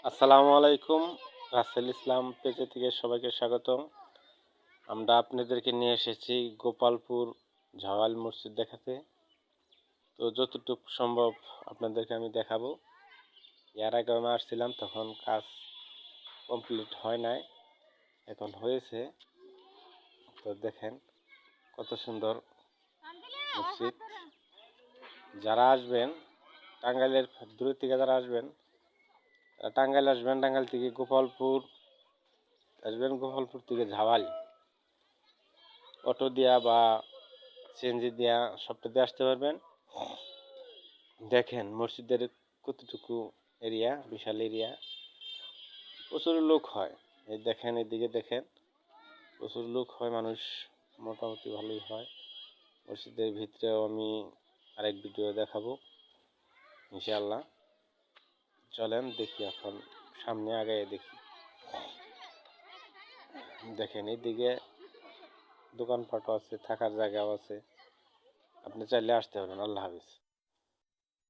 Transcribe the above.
আসসালামু আলাইকুম। রাসেল ইসলাম পেজে থেকে সবাইকে স্বাগতম। আমরা আপনাদেরকে নিয়ে এসেছি গোপালপুর ঝাওয়াল মসজিদ দেখাতে। তো যতটুকু সম্ভব আপনাদেরকে আমি দেখাবো। এর আগে আমি আসছিলাম, তখন কাজ কমপ্লিট হয় নাই, এখন হয়েছে। তো দেখেন কত সুন্দর মসজিদ। যারা আসবেন টাঙ্গাইলের দূর থেকে, যারা আসবেন টাঙ্গাইল আসবেন, টাঙ্গাইল থেকে গোপালপুর আসবেন, গোপালপুর থেকে ঝাওয়াল অটো দিয়া বা সিএনজি দিয়া সবটাতে আসতে পারবেন। দেখেন মসজিদের কতটুকু এরিয়া, বিশাল এরিয়া, প্রচুর লোক হয়। এই দেখেন, এদিকে দেখেন, প্রচুর লোক হয়, মানুষ মোটামুটি ভালোই হয়। মসজিদের ভিতরেও আমি আরেক ভিডিও দেখাবো ইনশাআল্লাহ। চলেন দেখি, এখন সামনে আগায় দেখি। দেখেন এইদিকে দোকানপাটও আছে, থাকার জায়গাও আছে, আপনি চাইলে আসতে পারেন। আল্লাহ হাফিজ।